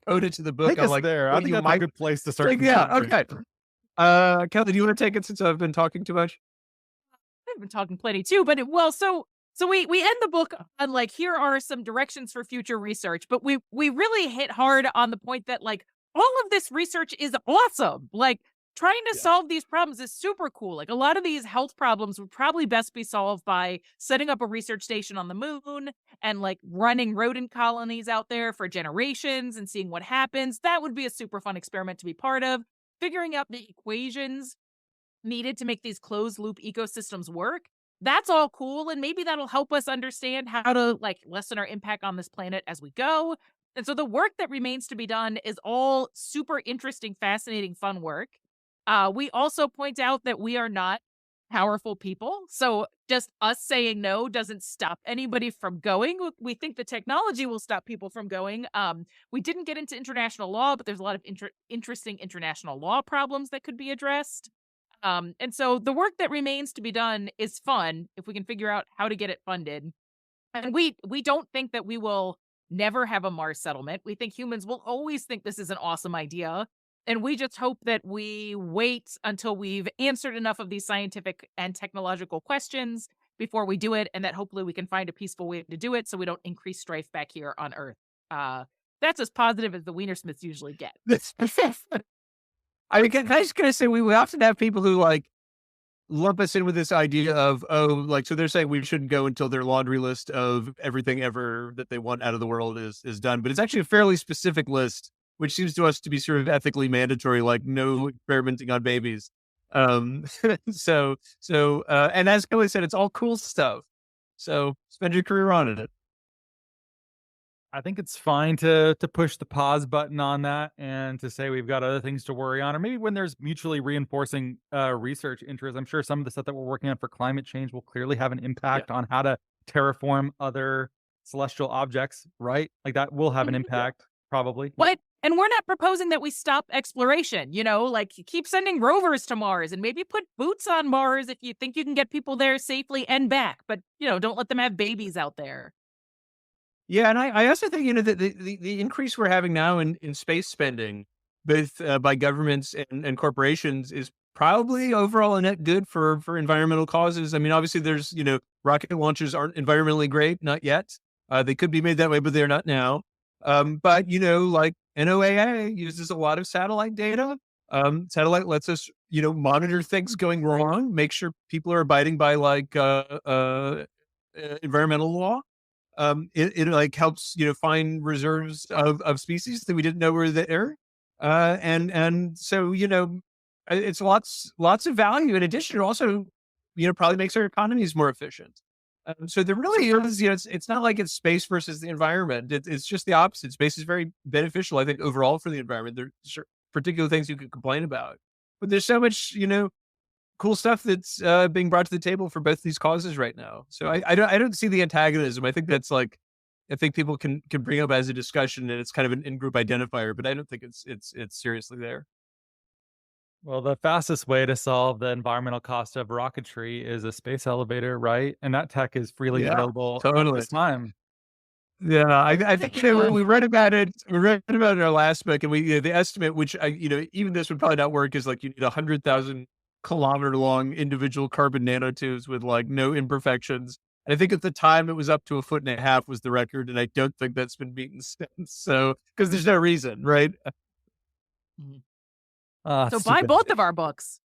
ode to the book. Take us there. I think that's a good place to start. Yeah. Okay. Kelly, do you want to take it since I've been talking too much? I've been talking plenty too, but so we end the book on like, here are some directions for future research, but we really hit hard on the point that like all of this research is awesome. Like trying to solve these problems is super cool. Like a lot of these health problems would probably best be solved by setting up a research station on the moon and like running rodent colonies out there for generations and seeing what happens. That would be a super fun experiment to be part of. Figuring out the equations needed to make these closed loop ecosystems work. That's all cool. And maybe that'll help us understand how to like lessen our impact on this planet as we go. And so the work that remains to be done is all super interesting, fascinating, fun work. We also point out that we are not powerful people. So just us saying no doesn't stop anybody from going. We think the technology will stop people from going. We didn't get into international law, but there's a lot of interesting international law problems that could be addressed. And so the work that remains to be done is fun if we can figure out how to get it funded. And we don't think that we will never have a Mars settlement. We think humans will always think this is an awesome idea. And we just hope that we wait until we've answered enough of these scientific and technological questions before we do it, and that hopefully we can find a peaceful way to do it so we don't increase strife back here on Earth. That's as positive as the Weinersmiths usually get. I mean, I just gonna say we often have people who like lump us in with this idea of, so they're saying we shouldn't go until their laundry list of everything ever that they want out of the world is done. But it's actually a fairly specific list, which seems to us to be sort of ethically mandatory, like no experimenting on babies. And as Kelly said, it's all cool stuff. So spend your career on it. I think it's fine to push the pause button on that and to say we've got other things to worry on, or maybe when there's mutually reinforcing research interest. I'm sure some of the stuff that we're working on for climate change will clearly have an impact on how to terraform other celestial objects, right? Like that will have an impact, probably. What? And we're not proposing that we stop exploration, like keep sending rovers to Mars and maybe put boots on Mars if you think you can get people there safely and back. But, don't let them have babies out there. Yeah, and I also think, that the increase we're having now in space spending, both by governments and corporations, is probably overall a net good for environmental causes. I mean, obviously there's, rocket launches aren't environmentally great, not yet. They could be made that way, but they're not now. But, like NOAA uses a lot of satellite data. Satellite lets us, monitor things going wrong, make sure people are abiding by like environmental law. It like helps, find reserves of species that we didn't know were there. And so, it's lots of value. In addition, it also, probably makes our economies more efficient. So there really is, it's not like it's space versus the environment. It's just the opposite. Space is very beneficial, I think, overall for the environment. There's particular things you could complain about, but there's so much, cool stuff that's being brought to the table for both these causes right now. So I don't see the antagonism. I think that's like, I think people can bring up as a discussion, and it's kind of an in-group identifier, but I don't think it's seriously there. Well, the fastest way to solve the environmental cost of rocketry is a space elevator, right? And that tech is freely Yeah, available at totally. this time. Yeah, I think we read about it. We read about it in our last book, and the estimate, which even this would probably not work, is like you need 100,000 kilometer long individual carbon nanotubes with like no imperfections. And I think at the time it was up to 1.5 feet was the record, and I don't think that's been beaten since. So because there's no reason, right? So buy both of our books.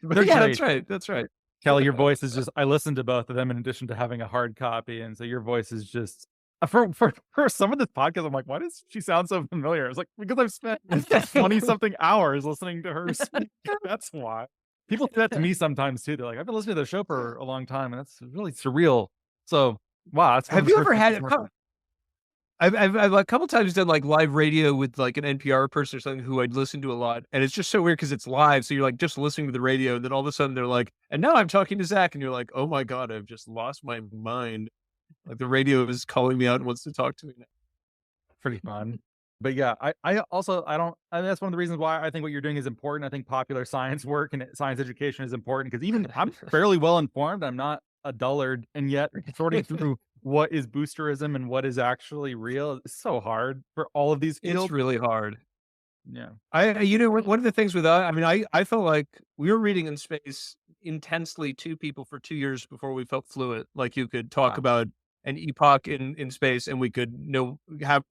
They're Yeah, great. that's right. Kelly, your voice is just, I listened to both of them in addition to having a hard copy. And so your voice is just, for some of this podcast, I'm like, why does she sound so familiar? It's like, because I've spent 20 something hours listening to her speak. That's why. People do that to me sometimes too. They're like, I've been listening to the show for a long time, and that's really surreal. So, wow. That's Have you ever had it? I've a couple times done like live radio with like an NPR person or something who I'd listen to a lot. And it's just so weird because it's live. So you're like just listening to the radio. And then all of a sudden they're like, and now I'm talking to Zach. And you're like, oh my God, I've just lost my mind. Like the radio is calling me out and wants to talk to me now. Pretty fun. But yeah, I also, that's one of the reasons why I think what you're doing is important. I think popular science work and science education is important because even I'm fairly well informed. I'm not a dullard. And yet sorting through what is boosterism and what is actually real is so hard for all of these fields. It's really hard. Yeah. One of the things with I felt like we were reading in space intensely to people for 2 years before we felt fluent. Like you could talk about an epoch in space and we could have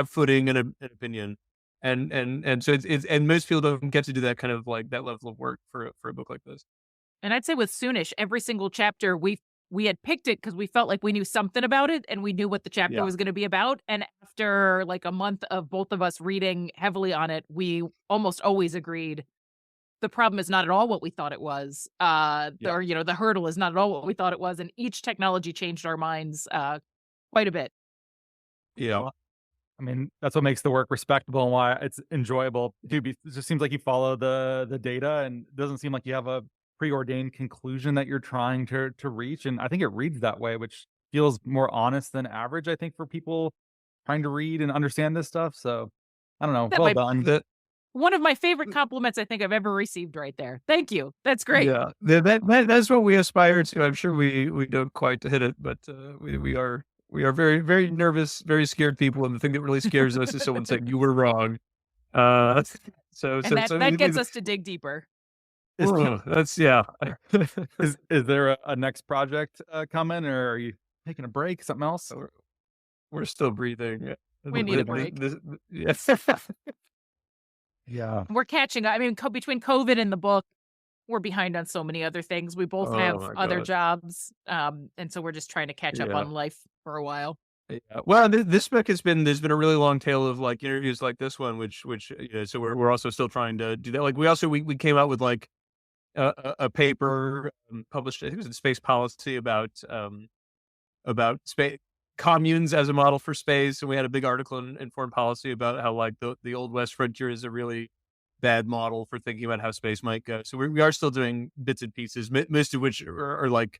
footing and an opinion. And so it's and most people don't get to do that kind of like that level of work for a book like this. And I'd say with Soonish, every single chapter we had picked it because we felt like we knew something about it and we knew what the chapter was going to be about. And after like a month of both of us reading heavily on it, we almost always agreed the problem is not at all what we thought it was. Or, the hurdle is not at all what we thought it was. And each technology changed our minds quite a bit. Yeah. I mean, that's what makes the work respectable and why it's enjoyable too. It just seems like you follow the data and it doesn't seem like you have a preordained conclusion that you're trying to reach. And I think it reads that way, which feels more honest than average, I think, for people trying to read and understand this stuff. So I don't know. Well done. One of my favorite compliments I think I've ever received right there. Thank you. That's great. Yeah, that's what we aspire to. I'm sure we don't quite hit it, but we are very, very nervous, very scared people. And the thing that really scares us is someone saying you were wrong. That gets us to dig deeper. Is there a next project coming, or are you taking a break? Something else? We're still breathing. We need a break. Yes. Yeah, we're catching up. I mean, between COVID and the book, we're behind on so many other things. We both have other jobs, and so we're just trying to catch up on life for a while. Yeah. Well, this book there's been a really long tail of like interviews like this one, which so we're also still trying to do that. Like we came out with like a paper published, I think it was in Space Policy about space communes as a model for space, and we had a big article in Foreign Policy about how like the old West frontier is a really bad model for thinking about how space might go. So we are still doing bits and pieces, most of which are like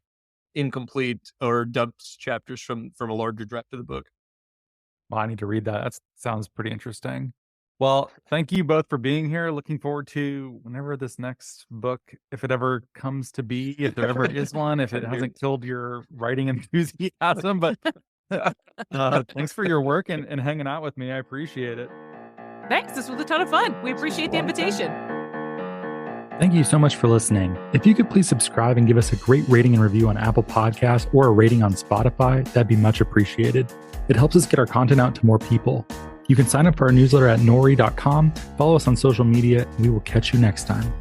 incomplete or dumped chapters from a larger draft of the book. Well, I need to read that. That sounds pretty interesting. Well, thank you both for being here. Looking forward to whenever this next book, if it ever comes to be, if there ever is one, if it hasn't killed your writing enthusiasm. But thanks for your work and hanging out with me. I appreciate it. Thanks. This was a ton of fun. We appreciate the invitation. Thank you so much for listening. If you could please subscribe and give us a great rating and review on Apple Podcasts or a rating on Spotify, that'd be much appreciated. It helps us get our content out to more people. You can sign up for our newsletter at nori.com, follow us on social media, and we will catch you next time.